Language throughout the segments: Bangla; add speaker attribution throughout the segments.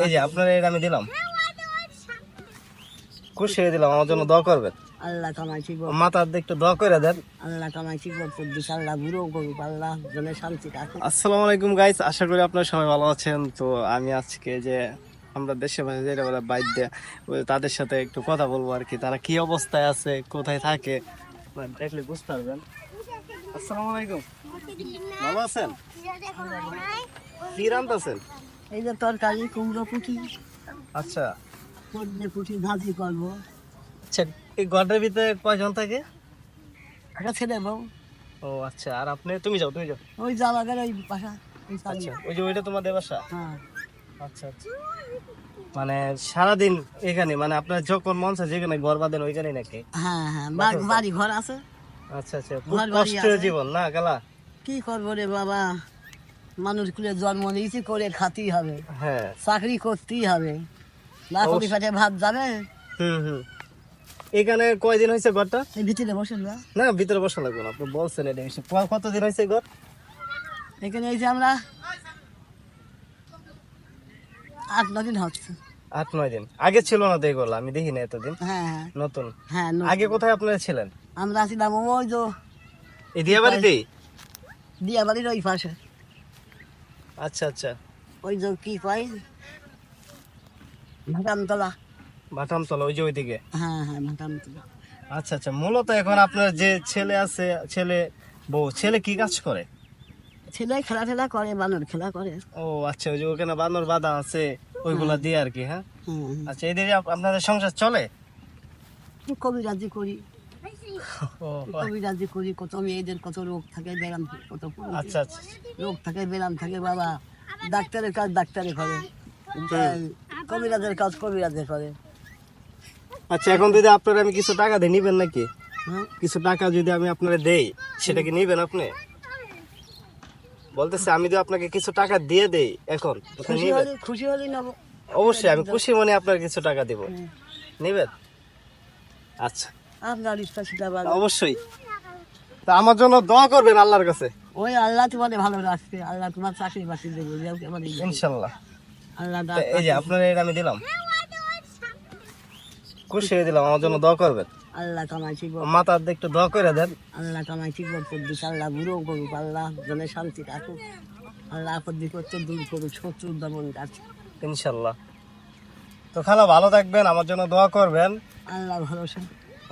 Speaker 1: এই যে আপনার এটা আমি দিলাম, খুশি হয়ে দিলাম, আমার জন্য দোয়া করবেন।
Speaker 2: আল্লাহ কামাই ঠিক
Speaker 1: মাথার দিকে একটু দোয়া করে দেন।
Speaker 2: আল্লাহ কামাই ঠিক আল্লাহ বুড়ো করুক, আল্লাহ জনে শান্তি রাখুক।
Speaker 1: আসসালামু আলাইকুম গাইস, আশা করি আপনারা সবাই ভালো আছেন। তো আমি আজকে যে আমরা দেশের ভাষায় যেটা বলে বাইর দিয়ে তাদের সাথে একটু কথা বলবো আর কি, তারা কি অবস্থায় আছে, কোথায় থাকে দেখলে বুঝতে পারবেন। আসসালামু আলাইকুম, ভালো আছেন? কি রান্তাছেন?
Speaker 2: এই যে তরকারি কুমড়ো পুঁটি,
Speaker 1: আচ্ছা
Speaker 2: সর্ষে পুঁটি ভাজি করবো।
Speaker 1: আচ্ছা, এই ঘরের ভিতরে কয়জন থাকে?
Speaker 2: একটা ছেলে বউ,
Speaker 1: ও আচ্ছা, আর আপনি? তুমি যাও।
Speaker 2: ওই জামাগের ওই বাসা, ওই সামনে।
Speaker 1: আচ্ছা, ওই যে ওইটা তোমাদের বাসা?
Speaker 2: হ্যাঁ
Speaker 1: আচ্ছা আচ্ছা, মানে সারাদিন এখানে, মানে আপনার যখন মন চায় যেখানে ঘর বাঁধেন ওইখানে নাকি?
Speaker 2: হ্যাঁ হ্যাঁ, বাড়ি ঘর আছে।
Speaker 1: আচ্ছা আচ্ছা, খুব
Speaker 2: ঘর বাড়ি
Speaker 1: কষ্টের
Speaker 2: আছে।
Speaker 1: জীবন না গালা?
Speaker 2: কি করবো রে বাবা, মানুষ কুলে জন্ম নিয়েছি, করে খাতেই হবে,
Speaker 1: হ্যাঁ,
Speaker 2: চাকরি করতেই হবে, না করে পেটে ভাত যাবে।
Speaker 1: হুম। এখানে কয়দিন হয়েছে ঘরটা?
Speaker 2: এই ভিতরে বসেন না,
Speaker 1: না, ভিতরে বসা লাগবে না, আপনি বলছেন এটা বিষয়। কতদিন হয়েছে ঘর?
Speaker 2: এখানে এই যে আমরা 8-9 দিন হচ্ছে।
Speaker 1: 8-9 দিন আগে ছিল না তো এগুলো? আমি দেখি না এতদিন,
Speaker 2: হ্যাঁ হ্যাঁ
Speaker 1: নতুন।
Speaker 2: হ্যাঁ,
Speaker 1: আগে কোথায় আপনারা ছিলেন?
Speaker 2: আমরা ছিলাম ওই যে
Speaker 1: এই দিয়াবাড়িতেই?
Speaker 2: দিয়া বাড়ির ওই পাশে,
Speaker 1: আচ্ছা আচ্ছা,
Speaker 2: ওই যে কি কয় ভাটামতলা।
Speaker 1: বাটামতলা, ওই যে ওইদিকে।
Speaker 2: হ্যাঁ হ্যাঁ ভাটামতলা।
Speaker 1: আচ্ছা আচ্ছা, মূলত এখন আপনার যে ছেলে আছে, বউ, ছেলে কি কাজ করে?
Speaker 2: ছেলে খেলা টেলা করে, বানর খেলা করে।
Speaker 1: ও আচ্ছা, ওই যে ওখানে বানর বাঁধা আছে, ওইগুলা দিয়ে আর কি। হ্যাঁ,
Speaker 2: হ্যাঁ,
Speaker 1: আচ্ছা, এই দিয়ে আপনাদের সংসার চলে?
Speaker 2: কবিরাজি করি,
Speaker 1: ও
Speaker 2: কবিরাজি করি। কত মেয়েদের কত রোগ থাকে, ব্যায়াম থাকে, কত
Speaker 1: আচ্ছা আচ্ছা,
Speaker 2: রোগ থাকে, ব্যায়াম থাকে বাবা। ডাক্তারের কাজ ডাক্তারে করে, কবিরাজের কাজ কবিরাজে করে।
Speaker 1: আচ্ছা, এখন যদি আপনার আমি কিছু টাকা দিই, নিবেন নাকি?
Speaker 2: হ্যাঁ,
Speaker 1: কিছু টাকা যদি আমি আপনারে দেই, সেটা কি নিবেন আপনি? বলতেছে আমি যদি আপনাকে কিছু টাকা দিয়ে দেই এখন, আপনি নিবেন?
Speaker 2: খুশি হলে নেবো।
Speaker 1: অবশ্যই, আমি খুশি মনে আপনার কিছু টাকা দিব, নিবেন? আচ্ছা,
Speaker 2: আপনার ইচ্ছা সেটা ভালো।
Speaker 1: অবশ্যই। তা আমার জন্য দোয়া করবেন আল্লাহর কাছে।
Speaker 2: ওই আল্লাহ তোমাদের ভালো রাখবে, আল্লাহ তোমার চাকরি বাকরি দেবে,
Speaker 1: ইনশাল্লাহ।
Speaker 2: আল্লাহ
Speaker 1: তা এই যে আপনার এটা আমি দিলাম, খুশি হয়ে দিলাম, আমার জন্য দোয়া করবেন।
Speaker 2: আল্লাহ কামাই ঠিক
Speaker 1: মাথার দিকে একটু দোয়া করে দেন।
Speaker 2: আল্লাহ কামাই ঠিক আল্লাহ বুড়ো করুক, আল্লাহ জনে শান্তি রাখুক, আল্লাহ আপদ বিপদ দূর করুক, শত্রুর দমন রাখুক
Speaker 1: ইনশাল্লাহ। তো খালা ভালো থাকবেন, আমার জন্য দোয়া করবেন।
Speaker 2: আল্লাহ ভরসা।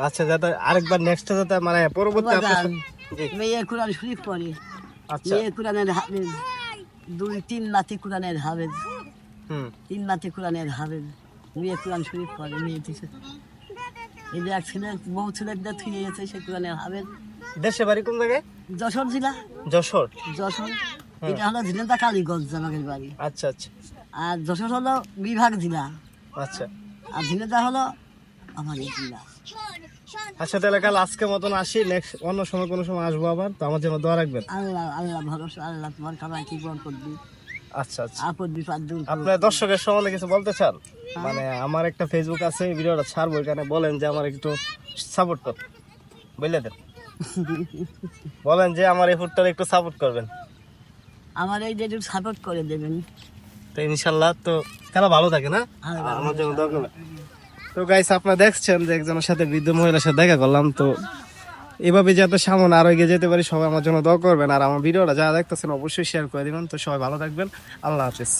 Speaker 1: আচ্ছা, যাতে আরেকবার নেক্সট যাতে মানে পরবর্তী জি।
Speaker 2: মেয়ে কোরআন শরীফ পড়ে,
Speaker 1: আচ্ছা,
Speaker 2: মেয়ে কোরআনের হাফেজ, 2-3 নাতি কোরআনের হাফেজ,
Speaker 1: হুম
Speaker 2: 3 নাতি কোরআনের হাফেজ, মেয়ে কোরআন শরীফ পড়ে। মেয়ে দিছে এই যে এক ছেলে, বহু ছেলের দেখ হয়ে গেছে, সে কোরআনের হাফেজ।
Speaker 1: দেশে বাড়ি কোন জায়গায়?
Speaker 2: যশোর জেলা,
Speaker 1: যশোর।
Speaker 2: যশোর। এটা হলো ঝিনেদা কালীগঞ্জ জামাকের বাড়ি।
Speaker 1: আচ্ছা আচ্ছা
Speaker 2: আর যশোর হলো বিভাগ জেলা,
Speaker 1: আচ্ছা
Speaker 2: আর ঝিনেদা হলো আমাদের জেলা।
Speaker 1: আচ্ছা, তাহলে কাল আজকের মতন আসি, নেক্সট অন্য সময় কোনো সময় আসবো আবার। তো আমার জন্য দোয়া রাখবেন।
Speaker 2: আল্লাহ আল্লাহ ভরসা, আল্লাহ তোমার কামাই কি বল করবি,
Speaker 1: আচ্ছা আচ্ছা,
Speaker 2: আপদ বিপদ দূর করুক।
Speaker 1: আপনার দর্শকের সম্বন্ধে কিছু বলতে চান? মানে আমার একটা ফেসবুক আছে, এই ভিডিওটা ছাড়বো, এখানে বলেন যে আমার একটু সাপোর্ট কর, বুঝলে দেন। বলেন যে আমার এই ফুটটা একটু সাপোর্ট করবেন।
Speaker 2: আমার এই যে একটু সাপোর্ট করে দেবেন।
Speaker 1: তো ইনশাল্লাহ। তো খেলা ভালো থাকে না, আমার জন্য দোয়া করবেন। তো গাইস, আপনারা দেখছেন যে একজনের সাথে বৃদ্ধ মহিলার সাথে দেখা করলাম। তো এভাবে যাতে সামনে আরো এগিয়ে যেতে পারি, সবাই আমার জন্য দোয়া করবেন। আর আমার ভিডিওটা যারা দেখতেছেন অবশ্যই শেয়ার করে দিবেন। তো সবাই ভালো থাকবেন, আল্লাহ হাফেজ।